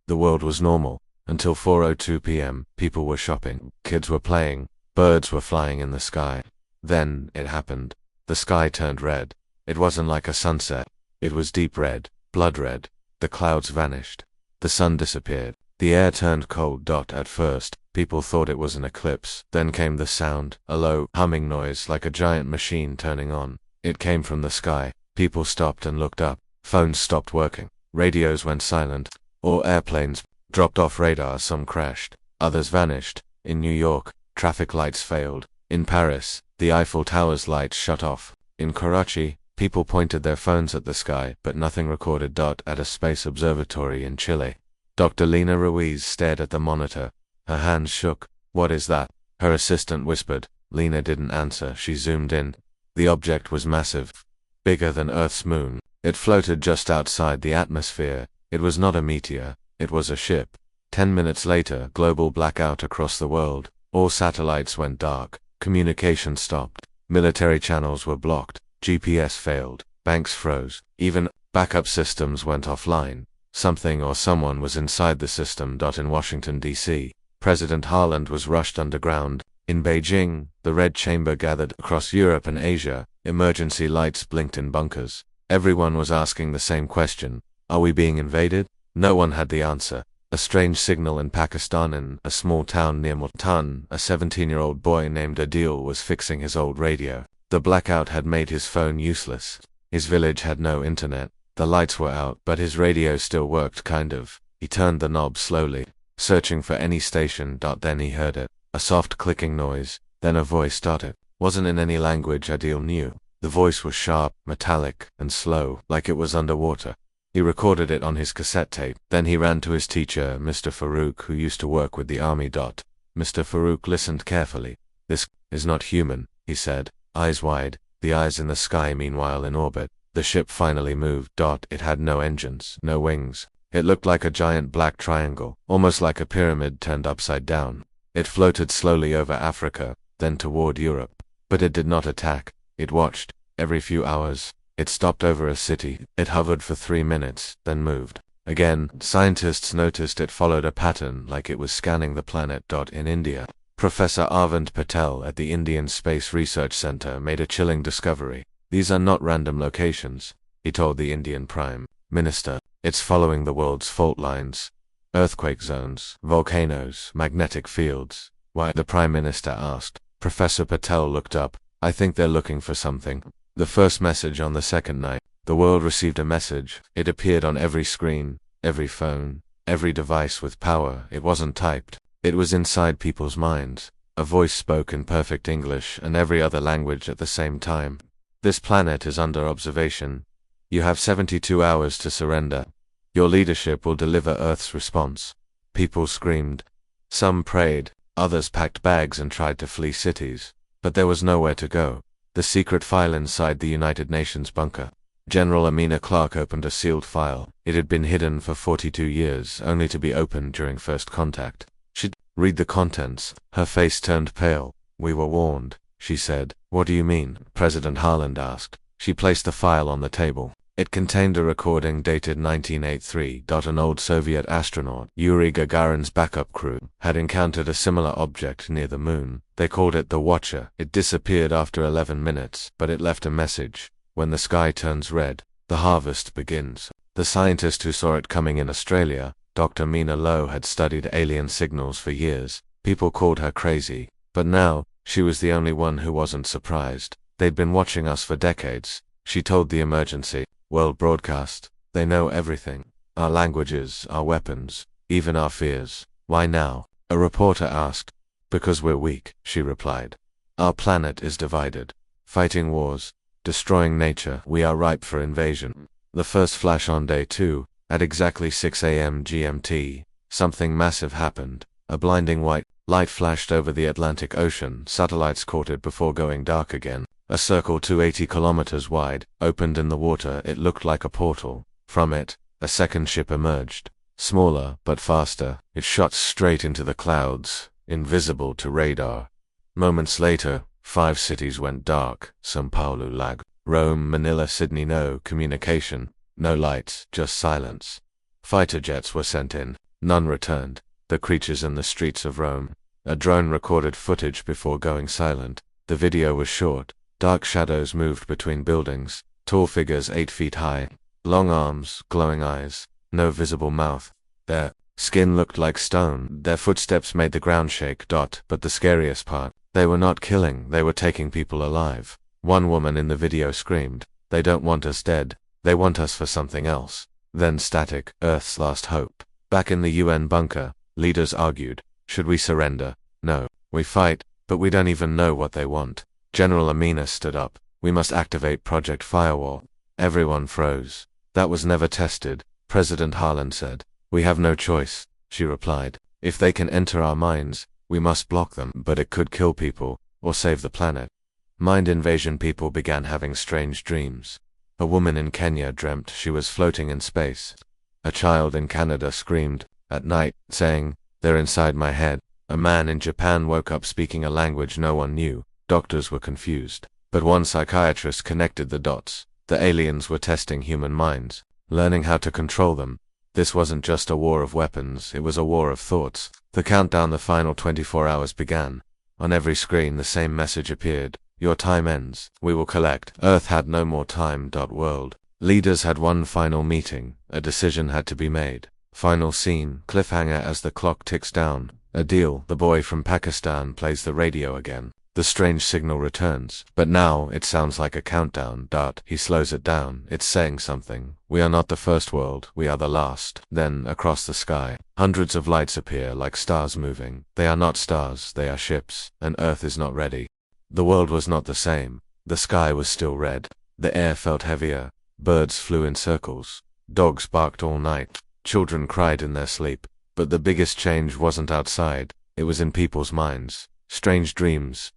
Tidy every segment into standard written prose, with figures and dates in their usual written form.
The world was normal. Until 4:02 p.m., people were shopping, kids were playing, birds were flying in the sky. Then, it happened. The sky turned red. It wasn't like a sunset. It was deep red, blood red. The clouds vanished. The sun disappeared. The air turned cold. At first, people thought it was an eclipse. Then came the sound, a low, humming noise like a giant machine turning on. It came from the sky. People stopped and looked up. Phones stopped working. Radios went silent. All airplanes dropped off radar. Some crashed. Others vanished. In New York, traffic lights failed. In Paris, the Eiffel Tower's lights shut off. In Karachi, people pointed their phones at the sky, but nothing recorded. At a space observatory in Chile, Dr. Lena Ruiz stared at the monitor. Her hands shook. "What is that?" her assistant whispered. Lena didn't answer. She zoomed in. The object was massive, bigger than Earth's moon. It floated just outside the atmosphere. It was not a meteor. It was a ship. 10 minutes later, global blackout across the world. All satellites went dark. Communication stopped. Military channels were blocked. GPS failed. Banks froze. Even backup systems went offline. Something or someone was inside the system. In Washington, D.C., President Haaland was rushed underground. In Beijing, the Red Chamber gathered. Across Europe and Asia, emergency lights blinked in bunkers. Everyone was asking the same question: are we being invaded? No one had the answer. A strange signal in Pakistan. In a small town near Multan, a 17-year-old boy named Adil was fixing his old radio. The blackout had made his phone useless. His village had no internet. The lights were out, but his radio still worked, kind of. He turned the knob slowly, searching for any station. Then he heard it. A soft clicking noise. Then a voice started. Wasn't in any language Adil knew. The voice was sharp, metallic, and slow, like it was underwater. He recorded it on his cassette tape. Then he ran to his teacher, Mr. Farouk, who used to work with the army. Mr. Farouk listened carefully. "This is not human," he said, eyes wide, the eyes in the sky. Meanwhile, in orbit, the ship finally moved. It had no engines, no wings. It looked like a giant black triangle, almost like a pyramid turned upside down. It floated slowly over Africa, then toward Europe. But it did not attack. It watched. Every few hours, it stopped over a city. It hovered for 3 minutes, then moved. Again, scientists noticed it followed a pattern like it was scanning the planet. In India, Professor Arvind Patel at the Indian Space Research Center made a chilling discovery. "These are not random locations," he told the Indian Prime Minister. "It's following the world's fault lines. Earthquake zones, volcanoes, magnetic fields." "Why?" the Prime Minister asked. Professor Patel looked up. "I think they're looking for something." The first message on the second night. The world received a message. It appeared on every screen, every phone, every device with power. It wasn't typed. It was inside people's minds. A voice spoke in perfect English and every other language at the same time. "This planet is under observation. You have 72 hours to surrender. Your leadership will deliver Earth's response." People screamed. Some prayed. Others packed bags and tried to flee cities. But there was nowhere to go. The secret file inside the United Nations bunker. General Amina Clark opened a sealed file. It had been hidden for 42 years, only to be opened during first contact. She'd read the contents. Her face turned pale. "We were warned," she said. "What do you mean?" President Haaland asked. She placed the file on the table. It contained a recording dated 1983. An old Soviet astronaut, Yuri Gagarin's backup crew, had encountered a similar object near the moon. They called it the Watcher. It disappeared after 11 minutes, but it left a message. "When the sky turns red, the harvest begins." The scientist who saw it coming in Australia, Dr. Mina Low, had studied alien signals for years. People called her crazy, but now, she was the only one who wasn't surprised. "They'd been watching us for decades," she told the emergency world broadcast. "They know everything. Our languages, our weapons, even our fears." "Why now?" a reporter asked. "Because we're weak," she replied. "Our planet is divided. Fighting wars, destroying nature. We are ripe for invasion." The first flash on day 2, at exactly 6 a.m. GMT, something massive happened. A blinding white light flashed over the Atlantic Ocean. Satellites caught it before going dark again. A circle 280 kilometers wide opened in the water. It looked like a portal. From it, a second ship emerged. Smaller, but faster. It shot straight into the clouds, invisible to radar. Moments later, 5 cities went dark. São Paulo lagged. Rome, Manila, Sydney. No communication. No lights, just silence. Fighter jets were sent in. None returned. The creatures in the streets of Rome. A drone recorded footage before going silent. The video was short. Dark shadows moved between buildings. Tall figures 8 feet high. Long arms, glowing eyes. No visible mouth. Their skin looked like stone. Their footsteps made the ground shake. But the scariest part, they were not killing, they were taking people alive. One woman in the video screamed, "They don't want us dead. They want us for something else." Then static, Earth's last hope. Back in the UN bunker, leaders argued, should we surrender? No. We fight, but we don't even know what they want. General Amina stood up. We must activate Project Firewall. Everyone froze. That was never tested, President Harlan said. We have no choice, she replied. If they can enter our minds, we must block them, but it could kill people, or save the planet. Mind invasion people began having strange dreams. A woman in Kenya dreamt she was floating in space. A child in Canada screamed, at night, saying, "They're inside my head." A man in Japan woke up speaking a language no one knew. Doctors were confused. But one psychiatrist connected the dots. The aliens were testing human minds, learning how to control them. This wasn't just a war of weapons, it was a war of thoughts. The countdown, the final 24 hours began. On every screen the same message appeared. Your time ends. We will collect. Earth had no more time. World. Leaders had one final meeting. A decision had to be made. Final scene, cliffhanger as the clock ticks down. Adil, the boy from Pakistan, plays the radio again. The strange signal returns, but now it sounds like a countdown. He slows it down. It's saying something. We are not the first world, we are the last. Then, across the sky, hundreds of lights appear like stars moving. They are not stars, they are ships, and Earth is not ready. The world was not the same. The sky was still red. The air felt heavier. Birds flew in circles. Dogs barked all night. Children cried in their sleep. But the biggest change wasn't outside, it was in people's minds. Strange dreams.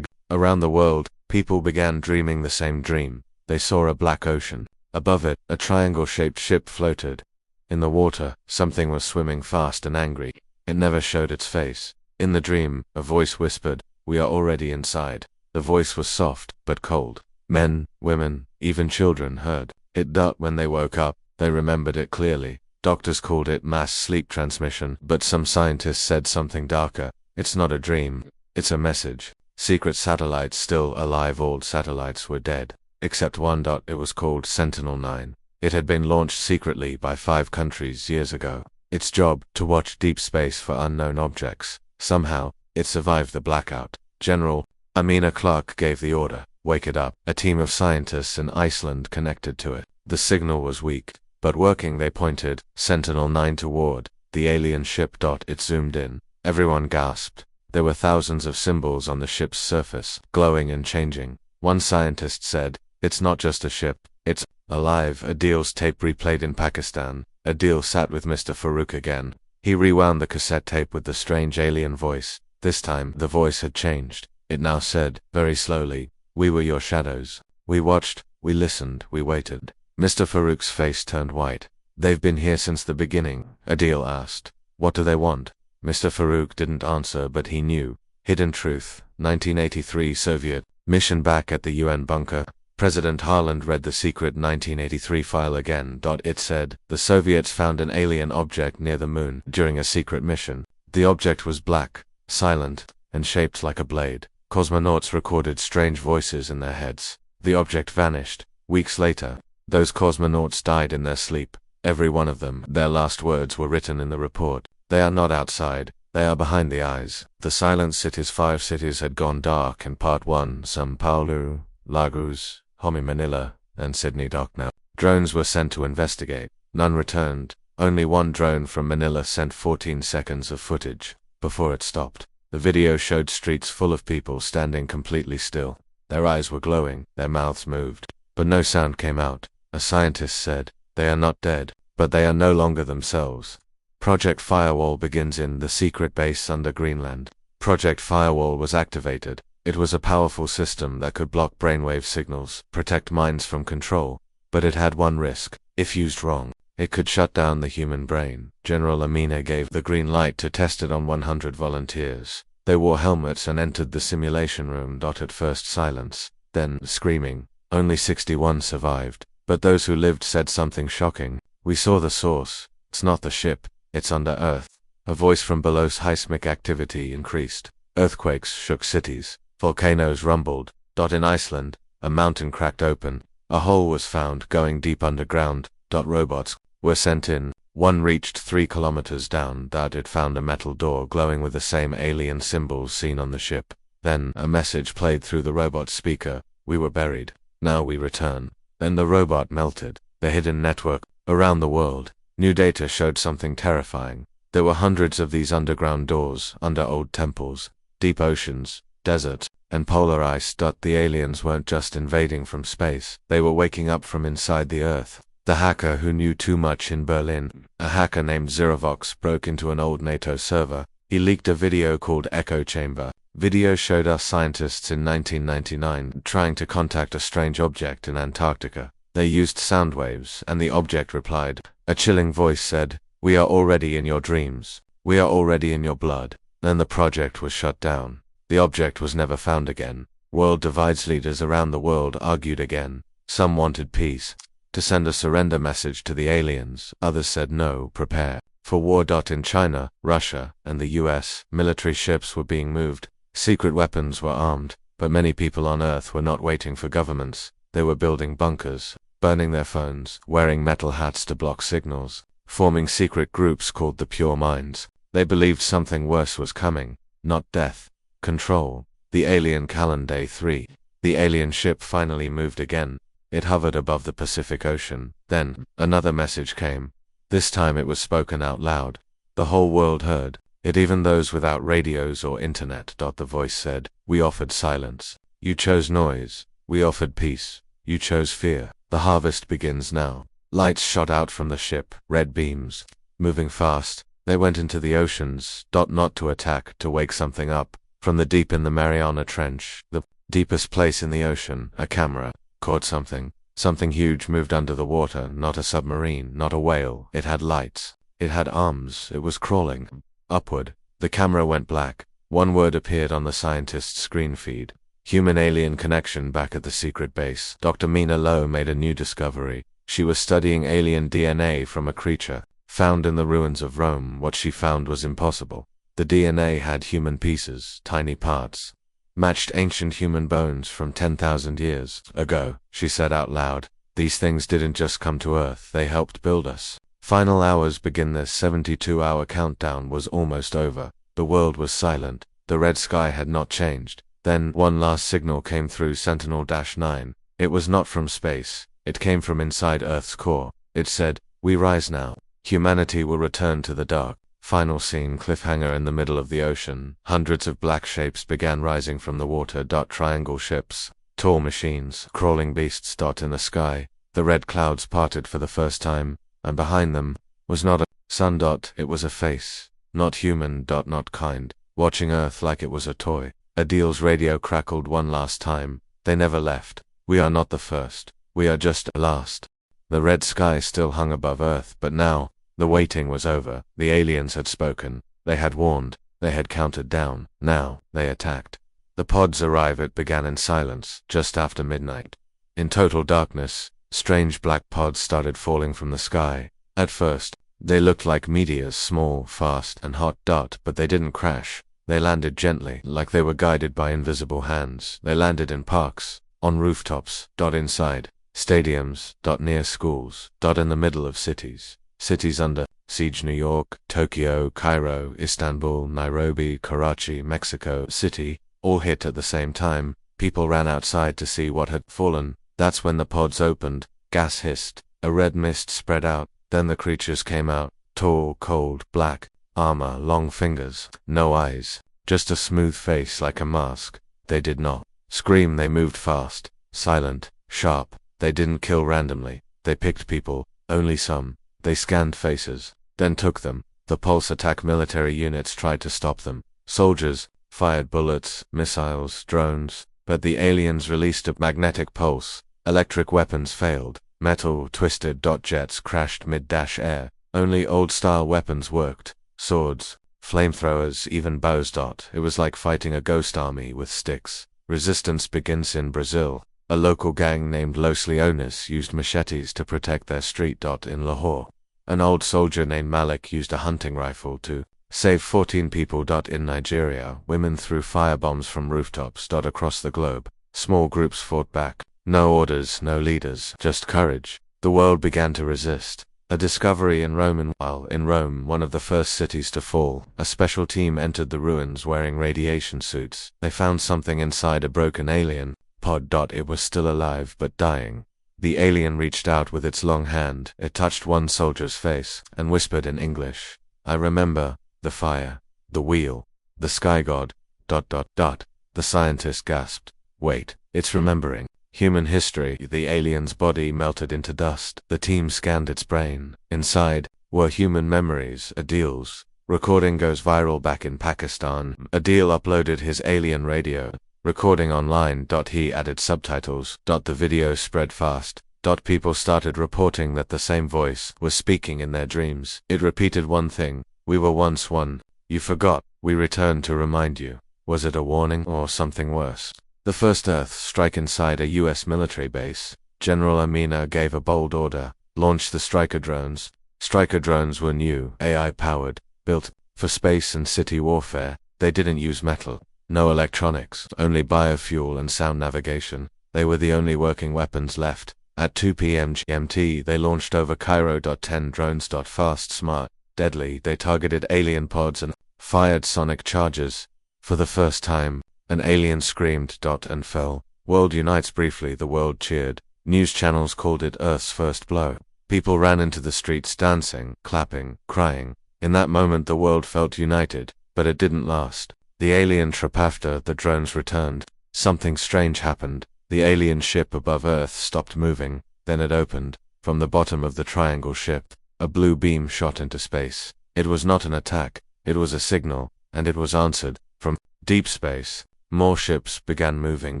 Around the world, people began dreaming the same dream. They saw a black ocean. Above it, a triangle-shaped ship floated. In the water, something was swimming fast and angry. It never showed its face. In the dream, a voice whispered, "We are already inside." The voice was soft, but cold. Men, women, even children heard it. When they woke up, they remembered it clearly. Doctors called it mass sleep transmission, but some scientists said something darker. It's not a dream, it's a message. Secret satellites still alive. Old satellites were dead, except one. It was called Sentinel-9. It had been launched secretly by 5 countries years ago. Its job, to watch deep space for unknown objects. Somehow, it survived the blackout. General Amina Clark gave the order, "Wake it up." A team of scientists in Iceland connected to it. The signal was weak, but working. They pointed Sentinel-9 toward the alien ship. It zoomed in. Everyone gasped. There were thousands of symbols on the ship's surface, glowing and changing. One scientist said, "It's not just a ship, it's alive." Adil's tape replayed in Pakistan. Adil sat with Mr. Farouk again. He rewound the cassette tape with the strange alien voice. This time, the voice had changed. It now said, very slowly, "We were your shadows. We watched, we listened, we waited." Mr. Farouk's face turned white. "They've been here since the beginning?" Adil asked. "What do they want?" Mr. Farouk didn't answer, but he knew. Hidden truth. 1983 Soviet mission. Back at the UN bunker, President Harlan read the secret 1983 file again. It said, the Soviets found an alien object near the moon during a secret mission. The object was black, silent, and shaped like a blade. Cosmonauts recorded strange voices in their heads. The object vanished. Weeks later, those cosmonauts died in their sleep. Every one of them. Their last words were written in the report. They are not outside, they are behind the eyes. The silent cities. 5 cities had gone dark in Part 1, São Paulo, Lagos, Manila, and Sydney. Now, drones were sent to investigate. None returned. Only one drone from Manila sent 14 seconds of footage. Before it stopped, the video showed streets full of people standing completely still. Their eyes were glowing, their mouths moved, but no sound came out. A scientist said, "They are not dead, but they are no longer themselves." Project Firewall begins in the secret base under Greenland. Project Firewall was activated. It was a powerful system that could block brainwave signals, protect minds from control. But it had one risk. If used wrong, it could shut down the human brain. General Amina gave the green light to test it on 100 volunteers. They wore helmets and entered the simulation room. At first silence, then screaming. Only 61 survived. But those who lived said something shocking. "We saw the source. It's not the ship. It's under Earth. A voice from below. Seismic activity increased. Earthquakes shook cities. Volcanoes rumbled. In Iceland, a mountain cracked open. A hole was found going deep underground. Robots were sent in. One reached 3 kilometers down. It found a metal door glowing with the same alien symbols seen on the ship. Then a message played through the robot's speaker. We were buried. Now we return. Then the robot melted. The hidden network around the world. New data showed something terrifying. There were hundreds of these underground doors, under old temples, deep oceans, deserts, and polar ice. The aliens weren't just invading from space. They were waking up from inside the Earth. The hacker who knew too much in Berlin, a hacker named Zerovox, broke into an old NATO server. He leaked a video called Echo Chamber. Video showed us scientists in 1999 trying to contact a strange object in Antarctica. They used sound waves, and the object replied. A chilling voice said, "We are already in your dreams. We are already in your blood." Then the project was shut down. The object was never found again. World divides. Leaders around the world argued again. Some wanted peace, to send a surrender message to the aliens. Others said no, prepare for war. In China, Russia, and the US, military ships were being moved. Secret weapons were armed, but many people on Earth were not waiting for governments. They were building bunkers, burning their phones, wearing metal hats to block signals, forming secret groups called the Pure Minds. They believed something worse was coming, not death, control. The alien calendar. Day 3. The alien ship finally moved again. It hovered above the Pacific Ocean. Then, another message came. This time it was spoken out loud. The whole world heard it, even those without radios or internet. The voice said, "We offered silence. You chose noise. We offered peace. You chose fear. The harvest begins now." Lights shot out from the ship, red beams. Moving fast, they went into the oceans. Not to attack, to wake something up. From the deep in the Mariana Trench, the deepest place in the ocean, a camera caught something. Something huge moved under the water, not a submarine, not a whale. It had lights. It had arms. It was crawling upward. The camera went black. One word appeared on the scientist's screen feed. Human-alien connection. Back at the secret base, Dr. Mina Lowe made a new discovery. She was studying alien DNA from a creature found in the ruins of Rome. What she found was impossible. The DNA had human pieces, tiny parts, matched ancient human bones from 10,000 years ago. She said out loud, "These things didn't just come to Earth, they helped build us." Final hours begin. Their 72-hour countdown was almost over. The world was silent. The red sky had not changed. Then, one last signal came through. Sentinel-9. It was not from space. It came from inside Earth's core. It said, "We rise now. Humanity will return to the dark." Final scene. Cliffhanger. In the middle of the ocean, hundreds of black shapes began rising from the water. Triangle ships, tall machines, crawling beasts. In the sky, the red clouds parted for the first time, and behind them was not a sun. It was a face, not human. Not kind, watching Earth like it was a toy. Adil's radio crackled one last time. "They never left. We are not the first. We are just last." The red sky still hung above Earth, but now, the waiting was over. The aliens had spoken. They had warned. They had counted down. Now, they attacked. The pods arrive. It began in silence, just after midnight. In total darkness, strange black pods started falling from the sky. At first, they looked like meteors, small, fast, and hot. But they didn't crash. They landed gently, like they were guided by invisible hands. They landed in parks, on rooftops, inside stadiums, near schools, in the middle of cities. Cities under siege. New York, Tokyo, Cairo, Istanbul, Nairobi, Karachi, Mexico City, all hit at the same time. People ran outside to see what had fallen. That's when the pods opened. Gas hissed. A red mist spread out. Then the creatures came out. Tall, cold, black. Armor, long fingers. No eyes. Just a smooth face like a mask. They did not scream. They moved fast. Silent. Sharp. They didn't kill randomly. They picked people. Only some. They scanned faces, then took them. The pulse attack military units tried to stop them. Soldiers fired bullets, missiles, drones, but the aliens released a magnetic pulse. Electric weapons failed. Metal twisted. Jets crashed mid-air. Only old-style weapons worked. Swords, flamethrowers, even bows. It was like fighting a ghost army with sticks. Resistance begins in Brazil. A local gang named Los Leones used machetes to protect their street. In Lahore, An old soldier named Malik used a hunting rifle to save 14 people. In Nigeria, women threw firebombs from rooftops. Across the globe, small groups fought back. No orders, no leaders, just courage. The world began to resist. A discovery in Rome. While in Rome, one of the first cities to fall, a special team entered the ruins wearing radiation suits. They found something inside a broken alien pod. It was still alive but dying. The alien reached out with its long hand. It touched one soldier's face and whispered in English, "I remember the fire, the wheel, the sky god." The scientist gasped, "Wait, it's remembering human history." The alien's body melted into dust. The team scanned its brain. Inside were human memories. Adil's recording goes viral back in Pakistan. Adil uploaded his alien radio recording online. He added subtitles. The video spread fast. People started reporting that the same voice was speaking in their dreams. It repeated one thing: "We were once one. You forgot. We returned to remind you." Was it a warning or something worse? The first Earth strike inside a US military base. General Armada gave a bold order: launch the Striker drones. Striker drones were new, AI-powered, built for space and city warfare. They didn't use metal, no electronics, only biofuel and sound navigation. They were the only working weapons left. At 2 p.m. GMT, they launched over Cairo. 10 drones. Fast, smart, deadly. They targeted alien pods and fired sonic charges. For the first time, an alien screamed. And fell. World unites. Briefly, the world cheered. News channels called it Earth's first blow. People ran into the streets dancing, clapping, crying. In that moment the world felt united, but it didn't last. The alien trip. After the drones returned, something strange happened. The alien ship above Earth stopped moving. Then it opened. From the bottom of the triangle ship, a blue beam shot into space. It was not an attack, it was a signal, and it was answered from deep space. More ships began moving.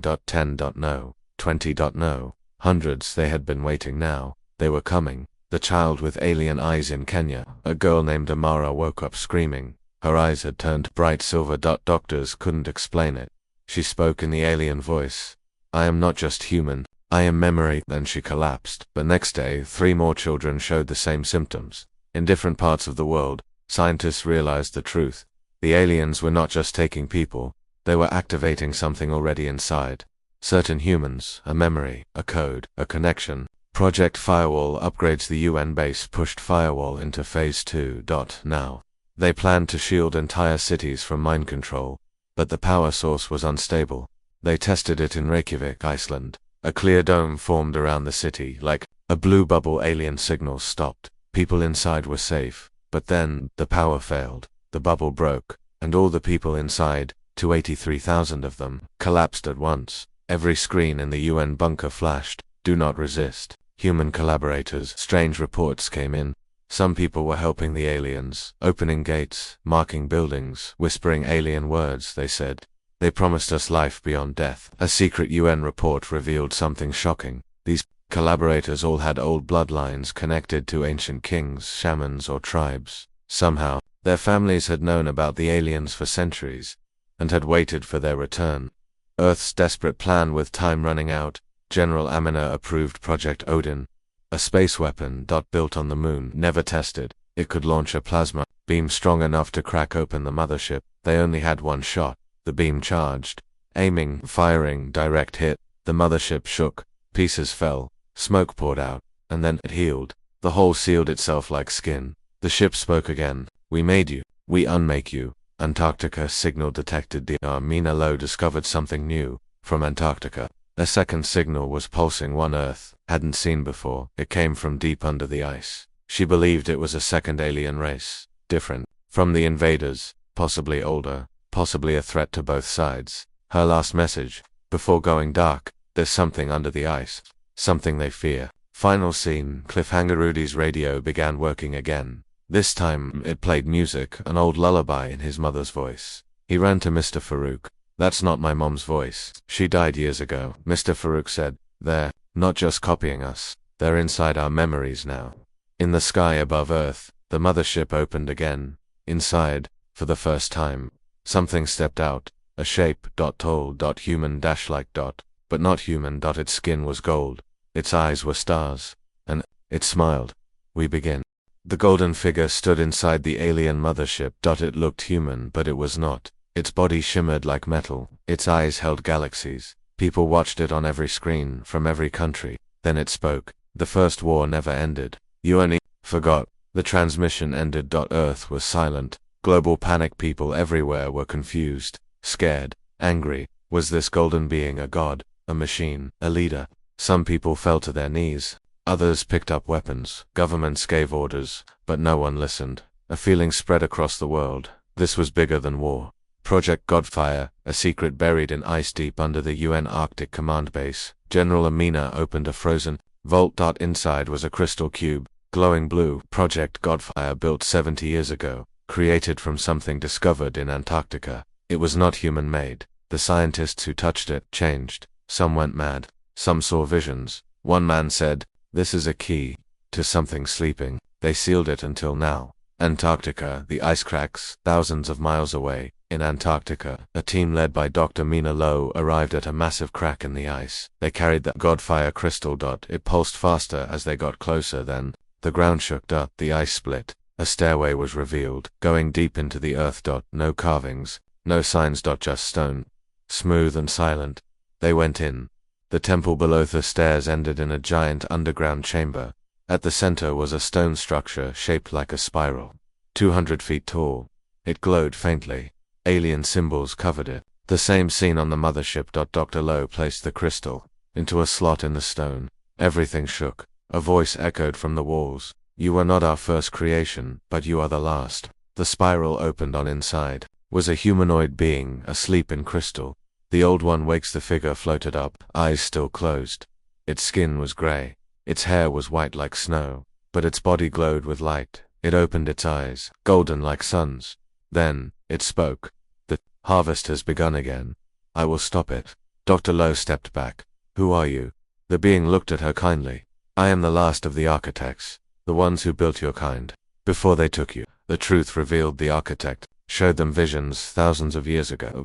10. No. 20. No. Hundreds. They had been waiting now. They were coming. The child with alien eyes in Kenya, a girl named Amara, woke up screaming. Her eyes had turned bright silver. Doctors couldn't explain it. She spoke in the alien voice. "I am not just human. I am memory." Then she collapsed. The next day, 3 more children showed the same symptoms. In different parts of the world, scientists realized the truth. The aliens were not just taking people. They were activating something already inside. Certain humans, a memory, a code, a connection. Project Firewall upgrades. The UN base pushed Firewall into Phase 2. Now, they planned to shield entire cities from mind control, but the power source was unstable. They tested it in Reykjavik, Iceland. A clear dome formed around the city, like a blue bubble. Alien signals stopped. People inside were safe, but then the power failed. The bubble broke, and all the people inside, 283,000 of them, collapsed at once. Every screen in the UN bunker flashed, "Do not resist. Human collaborators." Strange reports came in. Some people were helping the aliens, opening gates, marking buildings, whispering alien words. They said, "They promised us life beyond death." A secret UN report revealed something shocking. These collaborators all had old bloodlines connected to ancient kings, shamans, or tribes. Somehow, their families had known about the aliens for centuries, and had waited for their return. Earth's desperate plan. With time running out, General Amina approved Project Odin, a space weapon. Built on the moon, never tested. It could launch a plasma beam strong enough to crack open the mothership. They only had one shot. The beam charged, aiming, firing, direct hit. The mothership shook, pieces fell, smoke poured out, and then it healed. The hole sealed itself like skin. The ship spoke again. "We made you. We unmake you." Antarctica signal detected. The Armina Low discovered something new from Antarctica. A second signal was pulsing, one Earth hadn't seen before. It came from deep under the ice. She believed it was a second alien race, different from the invaders, possibly older, possibly a threat to both sides. Her last message, before going dark: "There's something under the ice, something they fear." Final scene, cliffhanger. Rudy's radio began working again. This time, it played music, an old lullaby in his mother's voice. He ran to Mr. Farouk. "That's not my mom's voice. She died years ago." Mr. Farouk said, "They're not just copying us. They're inside our memories now." In the sky above Earth, the mothership opened again. Inside, for the first time, something stepped out. A shape, tall, human, like, but not human. Its skin was gold. Its eyes were stars. And it smiled. "We begin." The golden figure stood inside the alien mothership. It looked human, but it was not. Its body shimmered like metal. Its eyes held galaxies. People watched it on every screen, from every country. Then it spoke. The first war never ended. You only forgot. The transmission ended. Earth was silent. Global panic. People everywhere were confused, scared, angry. Was this golden being a god, a machine, a leader? Some people fell to their knees. Others picked up weapons. Governments gave orders, but no one listened. A feeling spread across the world. This was bigger than war. Project Godfire, a secret buried in ice deep under the UN Arctic Command Base. General Amina opened a frozen vault. Inside was a crystal cube, glowing blue. Project Godfire, built 70 years ago, created from something discovered in Antarctica. It was not human-made. The scientists who touched it changed. Some went mad. Some saw visions. One man said, "This is a key to something sleeping." They sealed it until now. Antarctica, the ice cracks, thousands of miles away. In Antarctica, a team led by Dr. Mina Lowe arrived at a massive crack in the ice. They carried the Godfire crystal. It pulsed faster as they got closer. Then the ground shook. The ice split. A stairway was revealed, going deep into the earth. No carvings, no signs. Just stone. Smooth and silent. They went in. The temple below the stairs ended in a giant underground chamber. At the center was a stone structure shaped like a spiral, 200 feet tall. It glowed faintly. Alien symbols covered it. The same scene on the mothership. Dr. Lowe placed the crystal into a slot in the stone. Everything shook. A voice echoed from the walls. "You were not our first creation, but you are the last." The spiral opened. On inside was a humanoid being, asleep in crystal. The old one wakes. The figure floated up, eyes still closed. Its skin was gray. Its hair was white like snow, but its body glowed with light. It opened its eyes, golden like suns. Then it spoke. "The harvest has begun again. I will stop it." Dr. Lowe stepped back. "Who are you?" The being looked at her kindly. "I am the last of the architects, the ones who built your kind, before they took you." The truth revealed. The architect showed them visions thousands of years ago.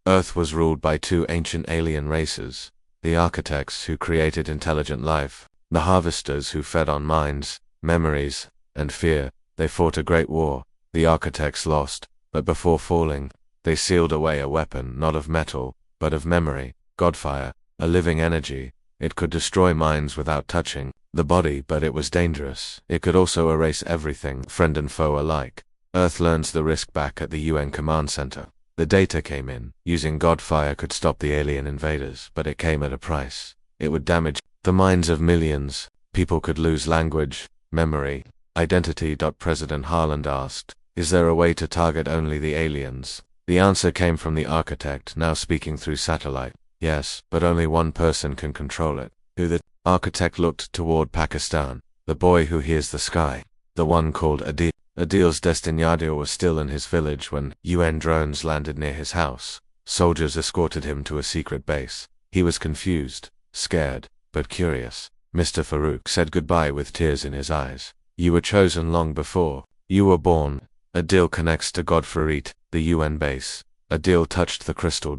Earth was ruled by two ancient alien races, the architects who created intelligent life, the harvesters who fed on minds, memories, and fear. They fought a great war. The architects lost, but before falling, they sealed away a weapon not of metal, but of memory, Godfire, a living energy. It could destroy minds without touching the body, but it was dangerous. It could also erase everything, friend and foe alike. Earth learns the risk back at the UN Command Center. The data came in. Using Godfire could stop the alien invaders, but it came at a price. It would damage the minds of millions. People could lose language, memory, identity. President Harland asked, "Is there a way to target only the aliens?" The answer came from the architect, now speaking through satellite. "Yes, but only one person can control it." Who? The architect looked toward Pakistan. "The boy who hears the sky. The one called Adil." Adil's destination was still in his village when UN drones landed near his house. Soldiers escorted him to a secret base. He was confused, scared, but curious. Mr. Farouk said goodbye with tears in his eyes. "You were chosen long before you were born." Adil connects to Godfarit, the UN base. Adil touched the crystal.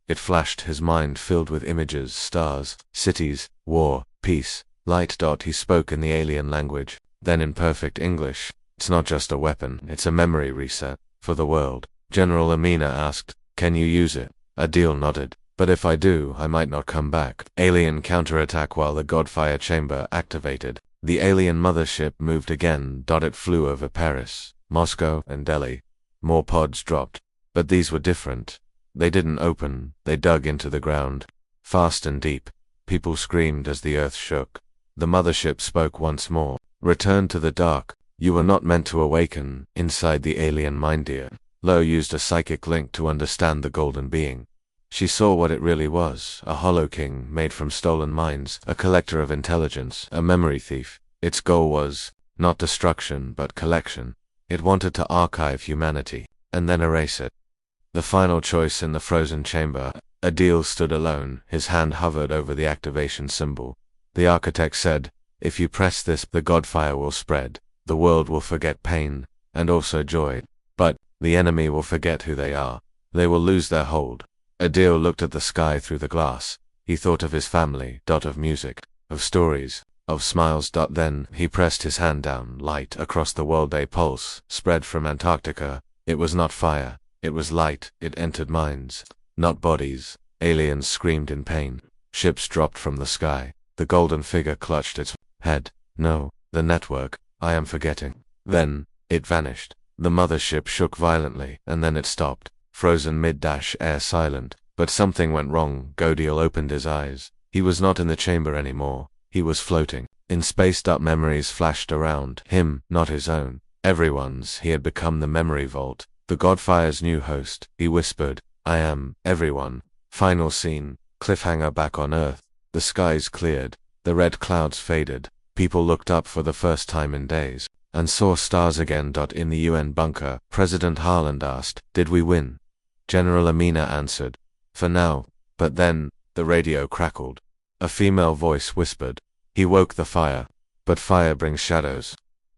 It flashed. His mind filled with images, stars, cities, war, peace, light. He spoke in the alien language, then in perfect English. "It's not just a weapon, it's a memory reset for the world." General Amina asked, "Can you use it?" Adil nodded. "But if I do, I might not come back." Alien counterattack. While the Godfire chamber activated, the alien mothership moved again. It flew over Paris, Moscow, and Delhi. More pods dropped. But these were different. They didn't open, they dug into the ground, fast and deep. People screamed as the earth shook. The mothership spoke once more. "Return to the dark. You were not meant to awaken inside the alien mind, dear." Lowe used a psychic link to understand the golden being. She saw what it really was, a hollow king made from stolen minds, a collector of intelligence, a memory thief. Its goal was not destruction, but collection. It wanted to archive humanity, and then erase it. The final choice in the frozen chamber. Adil stood alone, his hand hovered over the activation symbol. The architect said, "If you press this, the Godfire will spread. The world will forget pain, and also joy. But the enemy will forget who they are. They will lose their hold." Adil looked at the sky through the glass. He thought of his family, of music, of stories, of smiles. Then he pressed his hand down. Light across the world. A pulse spread from Antarctica. It was not fire. It was light. It entered minds, not bodies. Aliens screamed in pain. Ships dropped from the sky. The golden figure clutched its head. No, the network. I am forgetting. Then it vanished. The mothership shook violently, and then it stopped, frozen mid-air, silent. But something went wrong. Godiel opened his eyes. He was not in the chamber anymore. He was floating in space. Memories flashed around him, not his own. Everyone's. He had become the memory vault. The Godfire's new host. He whispered, I am everyone. Final scene. Cliffhanger. Back on Earth. The skies cleared. The red clouds faded. People looked up for the first time in days, and saw stars again. In the UN bunker, President Harland asked, did we win? General Amina answered, for now. But then, the radio crackled. A female voice whispered, he woke the fire. But fire brings shadows.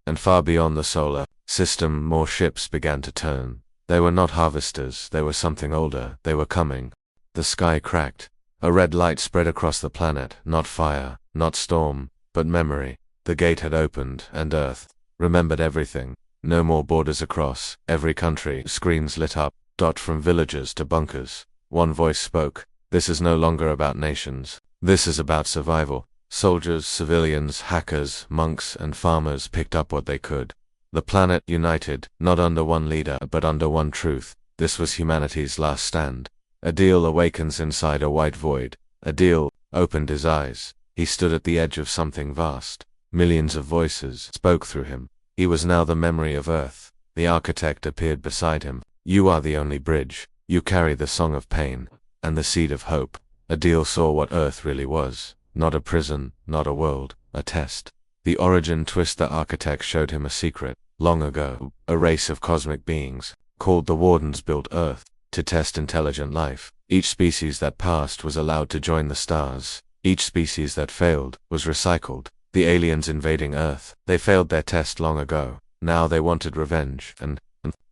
And far beyond the solar system, more ships began to turn. They were not harvesters, they were something older. They were coming. The sky cracked. A red light spread across the planet. Not fire, not storm, but memory. The gate had opened, and Earth remembered everything. No more borders across every country. Screens lit up. From villages to bunkers. One voice spoke. This is no longer about nations. This is about survival. Soldiers, civilians, hackers, monks, and farmers picked up what they could. The planet united, not under one leader, but under one truth. This was humanity's last stand. Adil awakens inside a white void. Adil opened his eyes. He stood at the edge of something vast. Millions of voices spoke through him. He was now the memory of Earth. The architect appeared beside him. You are the only bridge. You carry the song of pain, and the seed of hope. Adil saw what Earth really was. Not a prison, not a world, a test. The origin twist. The architect showed him a secret. Long ago, a race of cosmic beings, called the Wardens, built Earth to test intelligent life. Each species that passed was allowed to join the stars. Each species that failed was recycled. The aliens invading Earth, they failed their test long ago. Now they wanted revenge, and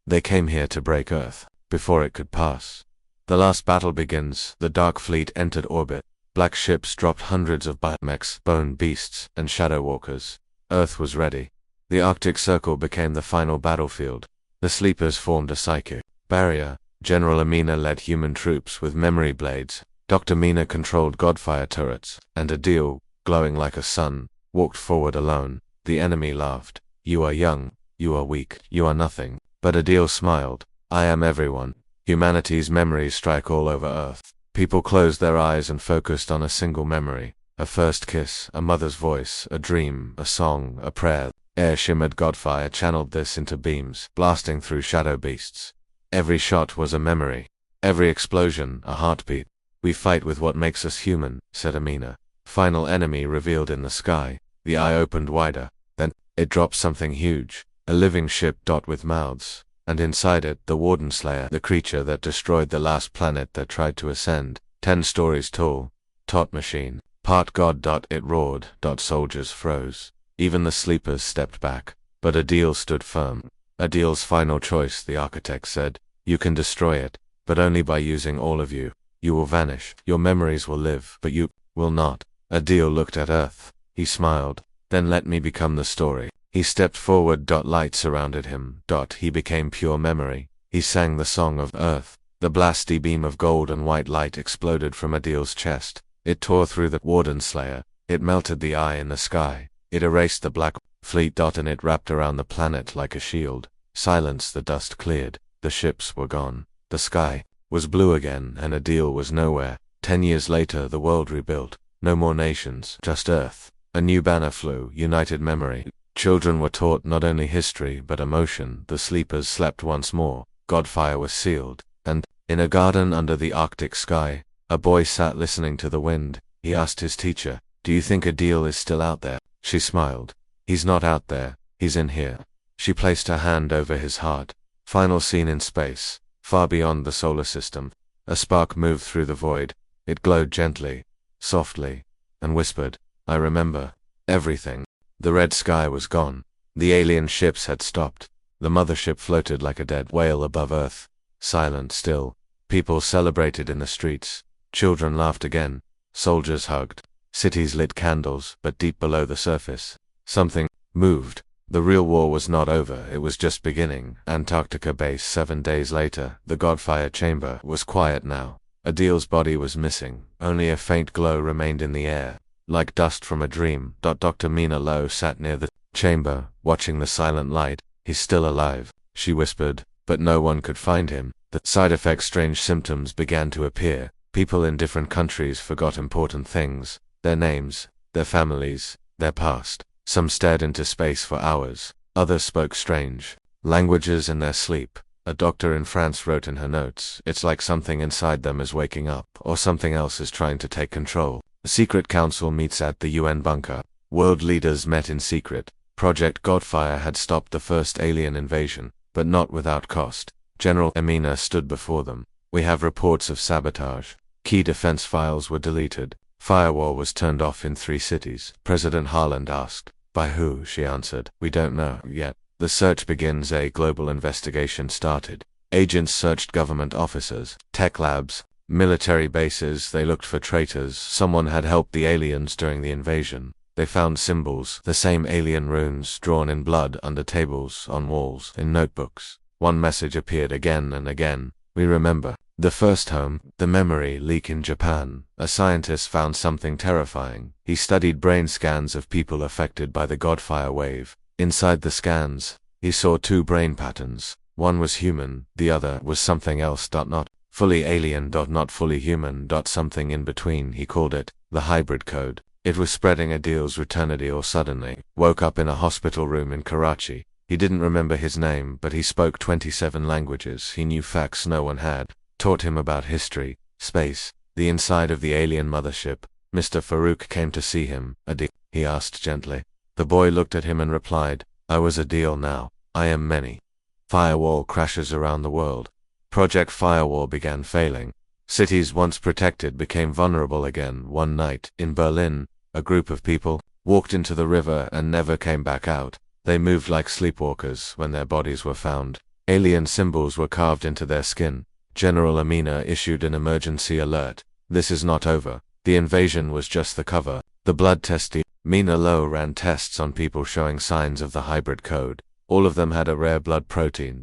they came here to break Earth before it could pass. The last battle begins. The Dark Fleet entered orbit. Black ships dropped hundreds of biomechs, bone beasts, and shadow walkers. Earth was ready. The Arctic Circle became the final battlefield. The sleepers formed a psychic barrier. General Amina led human troops with memory blades. Dr. Mina controlled Godfire turrets, and Adil, glowing like a sun, walked forward alone. The enemy laughed. You are young, you are weak, you are nothing. But Adil smiled. I am everyone. Humanity's memories strike all over Earth. People closed their eyes and focused on a single memory. A first kiss, a mother's voice, a dream, a song, a prayer. Air shimmered. Godfire channeled this into beams, blasting through shadow beasts. Every shot was a memory. Every explosion, a heartbeat. We fight with what makes us human, said Amina. Final enemy revealed in the sky. The eye opened wider. Then, it dropped something huge. A living ship. With mouths. And inside it, the Warden Slayer, the creature that destroyed the last planet that tried to ascend. 10 stories tall. Tot machine. Part God. It roared. Soldiers froze. Even the sleepers stepped back. But Adil stood firm. Adil's final choice, the architect said. You can destroy it, but only by using all of you. You will vanish. Your memories will live, but you will not. Adil looked at Earth. He smiled. Then let me become the story. He stepped forward. Light surrounded him. He became pure memory. He sang the song of Earth. The blasty beam of gold and white light exploded from Adil's chest. It tore through the Warden Slayer. It melted the eye in the sky. It erased the Black Fleet. And it wrapped around the planet like a shield. Silence. The dust cleared. The ships were gone. The sky was blue again, and Adil was nowhere. 10 years later, the world rebuilt. No more nations, just Earth. A new banner flew. United memory. Children were taught not only history, but emotion. The sleepers slept once more. Godfire was sealed. And, in a garden under the Arctic sky, a boy sat listening to the wind. He asked his teacher, do you think Adil is still out there? She smiled. He's not out there. He's in here. She placed her hand over his heart. Final scene in space. Far beyond the solar system. A spark moved through the void. It glowed gently, softly, and whispered, I remember everything. The red sky was gone. The alien ships had stopped. The mothership floated like a dead whale above Earth. Silent, still. People celebrated in the streets. Children laughed again. Soldiers hugged. Cities lit candles, but deep below the surface, something moved. The real war was not over, it was just beginning. Antarctica base 7 days later, the Godfire chamber was quiet now. Adil's body was missing, only a faint glow remained in the air, like dust from a dream. Dr. Mina Lowe sat near the chamber, watching the silent light. He's still alive, she whispered, but no one could find him. The side effects, strange symptoms began to appear. People in different countries forgot important things, their names, their families, their past. Some stared into space for hours, others spoke strange languages in their sleep. A doctor in France wrote in her notes, "It's like something inside them is waking up, or something else is trying to take control." The Secret Council meets at the UN bunker. World leaders met in secret. Project Godfire had stopped the first alien invasion, but not without cost. General Amina stood before them. "We have reports of sabotage. Key defense files were deleted. Firewall was turned off in 3 cities. President Harland asked, "By who?" She answered, "We don't know yet." The search begins. A global investigation started. Agents searched government offices, tech labs, military bases. They looked for traitors. Someone had helped the aliens during the invasion. They found symbols, the same alien runes drawn in blood under tables, on walls, in notebooks. One message appeared again and again. "We remember." The first home, the memory leak in Japan. A scientist found something terrifying. He studied brain scans of people affected by the Godfire wave. Inside the scans, he saw 2 brain patterns. One was human, the other was something else. Not fully alien. Not fully human. Something in between. He called it the hybrid code. It was spreading. Adil's returned or suddenly woke up in a hospital room in Karachi. He didn't remember his name, but he spoke 27 languages. He knew facts no one had taught him about history, space, the inside of the alien mothership. Mr. Farouk came to see him. "Adil?" he asked gently. The boy looked at him and replied, "I was Adil now. I am many." Firewall crashes around the world. Project Firewall began failing. Cities once protected became vulnerable again. One night, in Berlin, a group of people walked into the river and never came back out. They moved like sleepwalkers when their bodies were found. Alien symbols were carved into their skin. General Amina issued an emergency alert. "This is not over. The invasion was just the cover." The blood test. Mina Lowe ran tests on people showing signs of the hybrid code. All of them had a rare blood protein.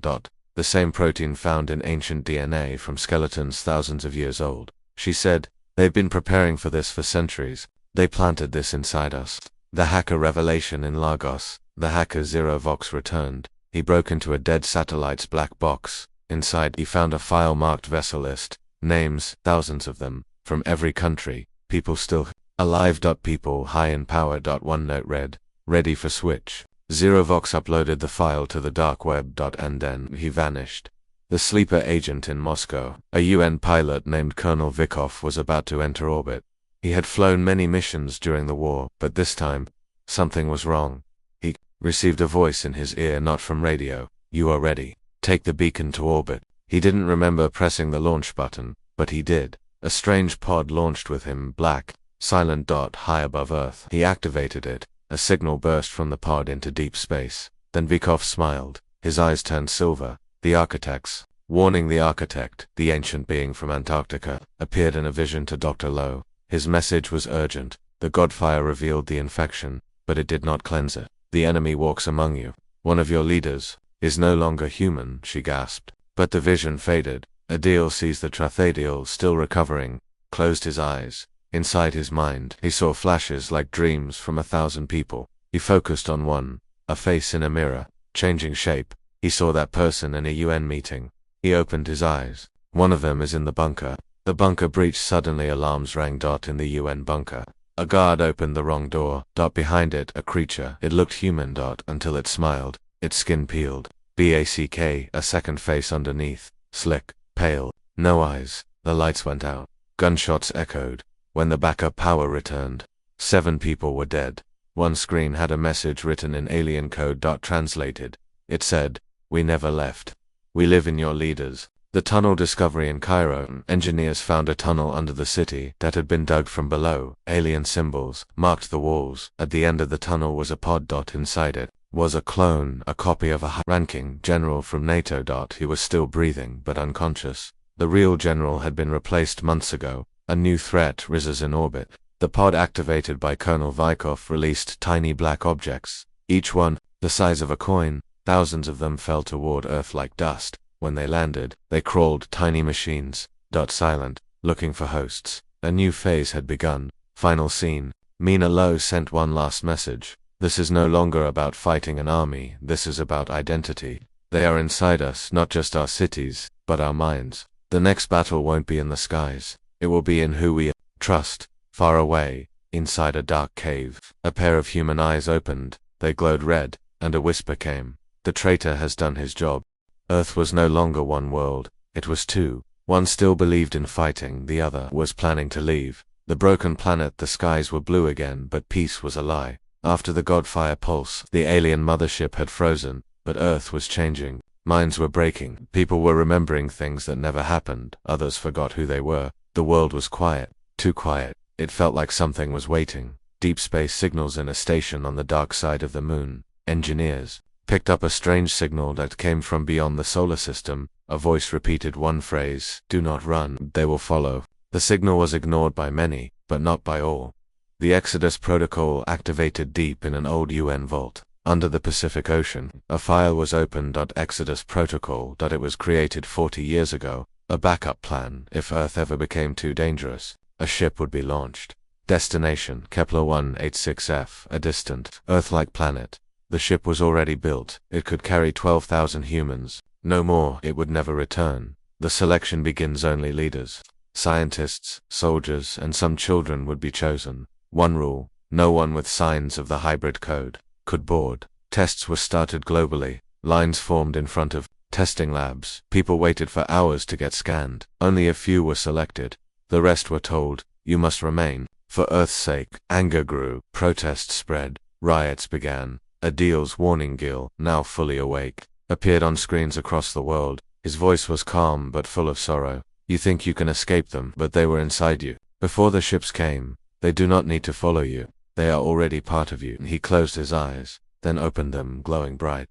The same protein found in ancient DNA from skeletons thousands of years old. She said, "They've been preparing for this for centuries. They planted this inside us." The hacker revelation in Lagos. The hacker Zero Vox returned. He broke into a dead satellite's black box. Inside, he found a file marked vessel list, names, thousands of them, from every country, people still alive. People high in power. One note read, "Ready for switch." Zero Vox uploaded the file to the dark web. And then he vanished. The sleeper agent in Moscow, a UN pilot named Colonel Vikov, was about to enter orbit. He had flown many missions during the war, but this time, something was wrong. He received a voice in his ear, not from radio. "You are ready. Take the beacon to orbit." He didn't remember pressing the launch button, but he did. A strange pod launched with him, black, silent. High above Earth. He activated it. A signal burst from the pod into deep space. Then Vikov smiled. His eyes turned silver. The architects, warning the architect, the ancient being from Antarctica, appeared in a vision to Dr. Lowe. His message was urgent. The Godfire revealed the infection, but it did not cleanse it. "The enemy walks among you. One of your leaders is no longer human," she gasped. But the vision faded. Adil sees the Trathadiel still recovering, closed his eyes. Inside his mind, he saw flashes like dreams from 1,000 people. He focused on one, a face in a mirror, changing shape. He saw that person in a UN meeting. He opened his eyes. One of them is in the bunker. The bunker breached. Suddenly alarms rang. In the UN bunker. A guard opened the wrong door. Behind it, a creature. It looked human. Until it smiled. Its skin peeled. BACK, a second face underneath. Slick, pale, no eyes. The lights went out. Gunshots echoed. When the backup power returned, 7 people were dead. One screen had a message written in alien code. Translated. It said, "We never left. We live in your leaders." The tunnel discovery in Cairo. Engineers found a tunnel under the city that had been dug from below. Alien symbols marked the walls. At the end of the tunnel was a pod. Inside it was a clone, a copy of a high-ranking general from NATO. He was still breathing, but unconscious. The real general had been replaced months ago. A new threat rises in orbit. The pod activated by Colonel Vykov released tiny black objects, each one the size of a coin. Thousands of them fell toward Earth like dust. When they landed, they crawled tiny machines, silent, looking for hosts. A new phase had begun. Final scene. Mina Lowe sent one last message. This is no longer about fighting an army, this is about identity. They are inside us, not just our cities, but our minds. The next battle won't be in the skies. It will be in who we trust. Far away, inside a dark cave, a pair of human eyes opened. They glowed red, and a whisper came. The traitor has done his job. Earth was no longer one world, it was two. One still believed in fighting, the other was planning to leave. The broken planet, the skies were blue again, but peace was a lie. After the Godfire pulse, the alien mothership had frozen, but Earth was changing. Minds were breaking, people were remembering things that never happened, others forgot who they were. The world was quiet, too quiet. It felt like something was waiting. Deep space signals in a station on the dark side of the moon. Engineers picked up a strange signal that came from beyond the solar system. A voice repeated one phrase, "Do not run, they will follow." The signal was ignored by many, but not by all. The Exodus protocol activated deep in an old UN vault. Under the Pacific Ocean, a file was opened. Exodus protocol. It was created 40 years ago. A backup plan, if Earth ever became too dangerous. A ship would be launched. Destination, Kepler 186f, a distant, Earth-like planet. The ship was already built. It could carry 12,000 humans. No more, it would never return. The selection begins. Only leaders, scientists, soldiers, and some children would be chosen. One rule, no one with signs of the hybrid code could board. Tests were started globally. Lines formed in front of testing labs. People waited for hours to get scanned. Only a few were selected. The rest were told, "You must remain." For Earth's sake, anger grew, protests spread, riots began. Adil's warning Gil, now fully awake, appeared on screens across the world. His voice was calm but full of sorrow. "You think you can escape them, but they were inside you. Before the ships came, they do not need to follow you. They are already part of you." He closed his eyes, then opened them, glowing bright.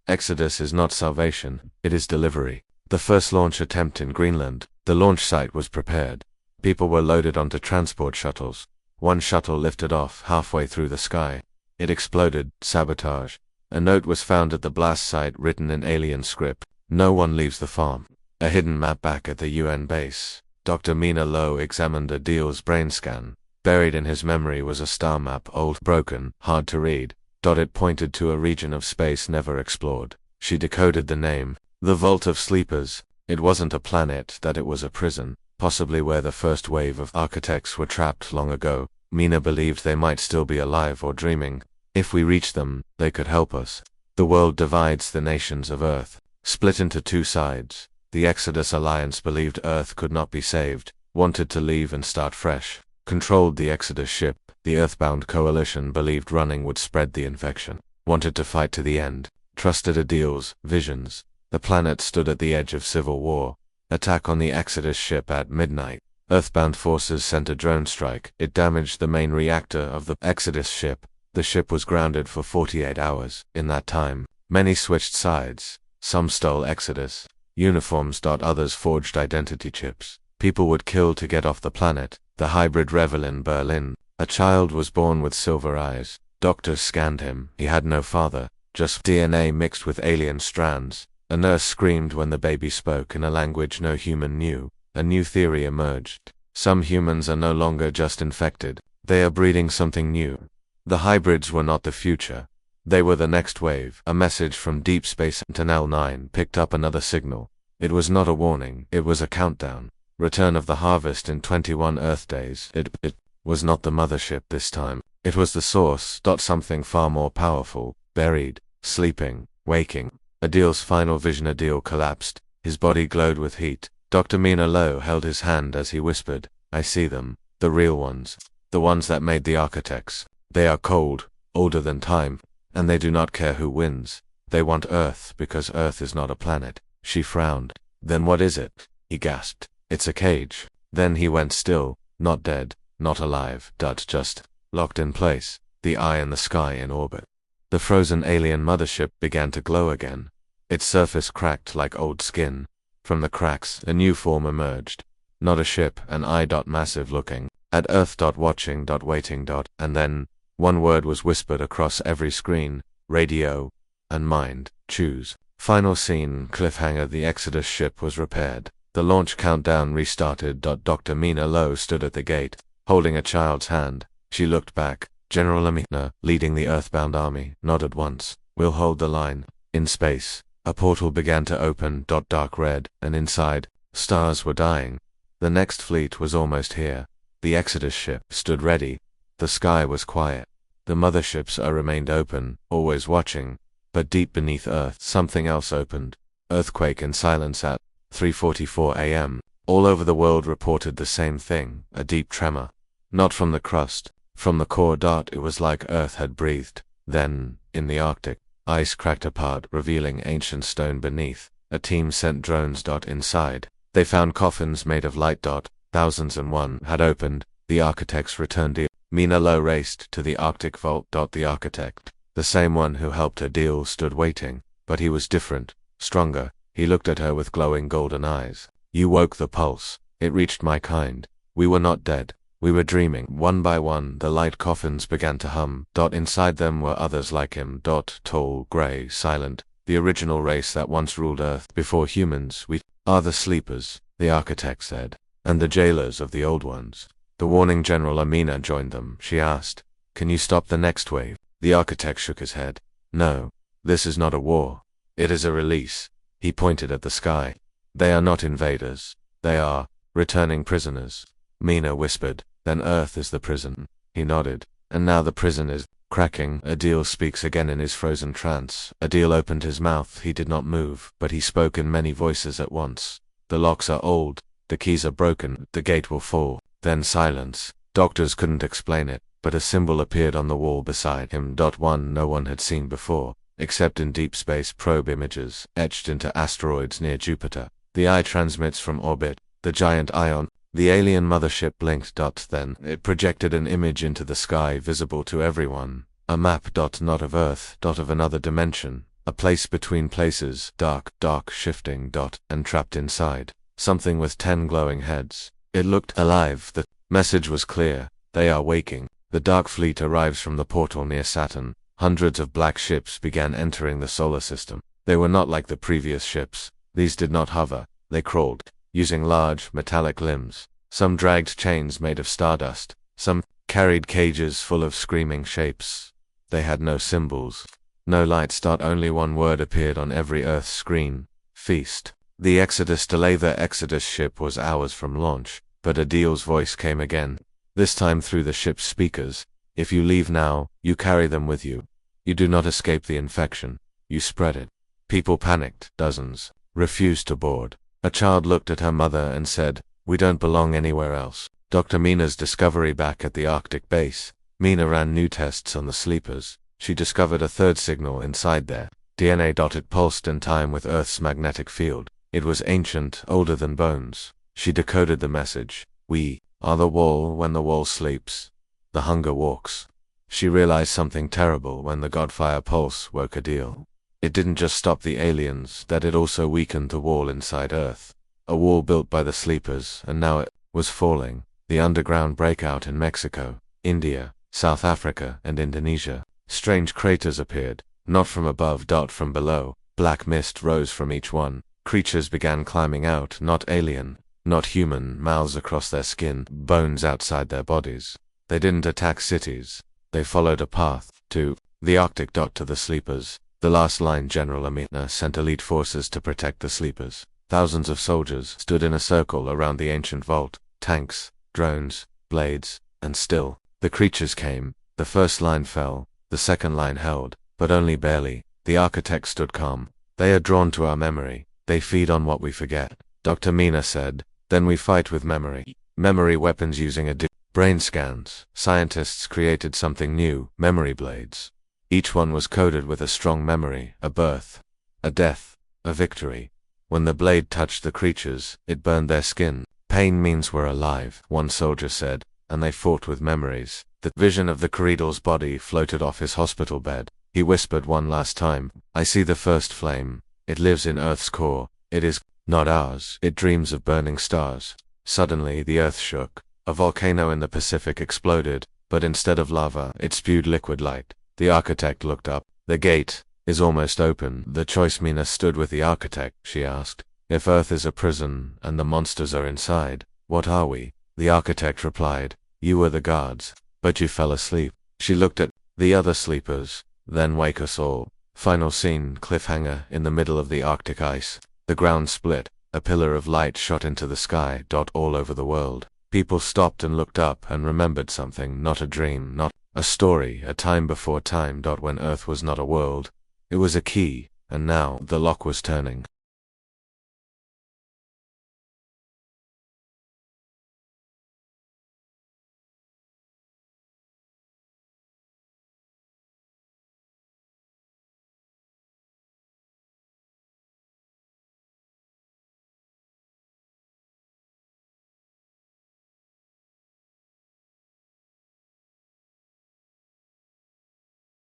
Exodus is not salvation, it is delivery. The first launch attempt in Greenland, the launch site was prepared. People were loaded onto transport shuttles. One shuttle lifted off halfway through the sky. It exploded. Sabotage. A note was found at the blast site written in alien script. "No one leaves the farm." A hidden map back at the UN base. Dr. Mina Lowe examined Adil's brain scan. Buried in his memory was a star map, old, broken, hard to read. It pointed to a region of space never explored. She decoded the name. The Vault of Sleepers. It wasn't a planet, that it was a prison. Possibly where the first wave of architects were trapped long ago. Mina believed they might still be alive or dreaming. If we reach them, they could help us. The world divides. The nations of Earth split into two sides. The Exodus Alliance believed Earth could not be saved, wanted to leave and start fresh, controlled the Exodus ship. The Earthbound Coalition believed running would spread the infection, wanted to fight to the end, trusted Adil's visions. The planet stood at the edge of civil war. Attack on the Exodus ship at midnight. Earthbound forces sent a drone strike. It damaged the main reactor of the Exodus ship. The ship was grounded for 48 hours. In that time, many switched sides. Some stole Exodus uniforms. Others forged identity chips. People would kill to get off the planet. The hybrid revel in Berlin. A child was born with silver eyes. Doctors scanned him. He had no father, just DNA mixed with alien strands. A nurse screamed when the baby spoke in a language no human knew. A new theory emerged. Some humans are no longer just infected. They are breeding something new. The hybrids were not the future. They were the next wave. A message from deep space. Sentinel 9 picked up another signal. It was not a warning, it was a countdown. Return of the harvest in 21 Earth days. It was not the mothership this time. It was the source. Something far more powerful. Buried, sleeping, waking. Adil's final vision. Adil collapsed. His body glowed with heat. Dr. Mina Lowe held his hand as he whispered, "I see them. The real ones. The ones that made the architects. They are cold, older than time, and they do not care who wins. They want Earth because Earth is not a planet." She frowned. "Then what is it?" he gasped. "It's a cage." Then he went still, not dead, not alive, just locked in place, the eye in the sky in orbit. The frozen alien mothership began to glow again. Its surface cracked like old skin. From the cracks, a new form emerged. Not a ship, an eye. Massive looking. At Earth. Watching. Waiting. And then, one word was whispered across every screen: radio and mind. Choose. Final scene, cliffhanger. The Exodus ship was repaired. The launch countdown restarted. Dr. Mina Lowe stood at the gate, holding a child's hand. She looked back. General Amina, leading the Earthbound army, nodded once. We'll hold the line. In space, a portal began to open. Dark red, and inside, stars were dying. The next fleet was almost here. The Exodus ship stood ready. The sky was quiet. The motherships remained open, always watching. But deep beneath Earth, something else opened. Earthquake and silence at 3:44 a.m. All over the world reported the same thing, a deep tremor. Not from the crust, from the core. It was like Earth had breathed. Then, in the Arctic, ice cracked apart, revealing ancient stone beneath. A team sent drones. Inside, they found coffins made of light. Thousands and one had opened. The architects returned. Mina Lowe raced to the Arctic vault. The architect, the same one who helped her deal, stood waiting, but he was different, stronger. He looked at her with glowing golden eyes. You woke the pulse. It reached my kind. We were not dead. We were dreaming. One by one, the light coffins began to hum. Inside them were others like him. Tall, gray, silent. The original race that once ruled Earth before humans. We are the sleepers, the architect said, and the jailers of the old ones. The warning General Amina joined them. She asked, "Can you stop the next wave?" The architect shook his head. "No, this is not a war. It is a release." He pointed at the sky. "They are not invaders. They are returning prisoners." Mina whispered, "Then Earth is the prison." He nodded. "And now the prison is cracking." Adil speaks again in his frozen trance. Adil opened his mouth. He did not move, but he spoke in many voices at once. "The locks are old. The keys are broken. The gate will fall." Then silence. Doctors couldn't explain it, but a symbol appeared on the wall beside him. One no one had seen before, except in deep space probe images, etched into asteroids near Jupiter. The eye transmits from orbit. The giant ion. The alien mothership blinked. Then it projected an image into the sky, visible to everyone. A map. Not of Earth. Of another dimension. A place between places. Dark, shifting. And trapped inside. Something with 10 glowing heads. It looked alive. The message was clear. They are waking. The Dark Fleet arrives from the portal near Saturn. Hundreds of black ships began entering the solar system. They were not like the previous ships. These did not hover. They crawled, using large, metallic limbs. Some dragged chains made of stardust. Some carried cages full of screaming shapes. They had no symbols, no lights. Only one word appeared on every Earth screen: feast. The Exodus delay. The Exodus ship was hours from launch, but Adil's voice came again, this time through the ship's speakers. "If you leave now, you carry them with you. You do not escape the infection. You spread it." People panicked. Dozens refused to board. A child looked at her mother and said, "We don't belong anywhere else." Dr. Mina's discovery back at the Arctic base. Mina ran new tests on the sleepers. She discovered a third signal inside there. DNA. It pulsed in time with Earth's magnetic field. It was ancient, older than bones. She decoded the message. "We are the wall when the wall sleeps. The hunger walks." She realized something terrible when the Godfire pulse woke Adil. It didn't just stop the aliens, that it also weakened the wall inside Earth. A wall built by the sleepers, and now it was falling. The underground breakout in Mexico, India, South Africa, and Indonesia. Strange craters appeared, not from above. From below. Black mist rose from each one. Creatures began climbing out. Not alien, not human. Mouths across their skin, bones outside their bodies. They didn't attack cities. They followed a path to the Arctic. To the sleepers. The last line. General Amina sent elite forces to protect the sleepers. Thousands of soldiers stood in a circle around the ancient vault. Tanks, drones, blades, and still, the creatures came. The first line fell. The second line held, but only barely. The architect stood calm. "They are drawn to our memory. They feed on what we forget." Dr. Mina said, "Then we fight with memory. Memory weapons using brain scans." Scientists created something new, memory blades. Each one was coded with a strong memory, a birth, a death, a victory. When the blade touched the creatures, it burned their skin. "Pain means we're alive," one soldier said, and they fought with memories. The vision of the Corridor's body floated off his hospital bed. He whispered one last time, "I see the first flame. It lives in Earth's core. It is not ours. It dreams of burning stars." Suddenly the Earth shook. A volcano in the Pacific exploded, but instead of lava, it spewed liquid light. The architect looked up. The gate is almost open. The choice Mina stood with the architect. She asked, if Earth is a prison and the monsters are inside, what are we? The architect replied, you were the guards, but you fell asleep. She looked at the other sleepers. Then wake us all. Final scene, cliffhanger, in the middle of the Arctic ice. The ground split. A pillar of light shot into the sky. All over the world. People stopped and looked up and remembered something, not a dream, not a story, a time before time. When Earth was not a world. It was a key, and now the lock was turning.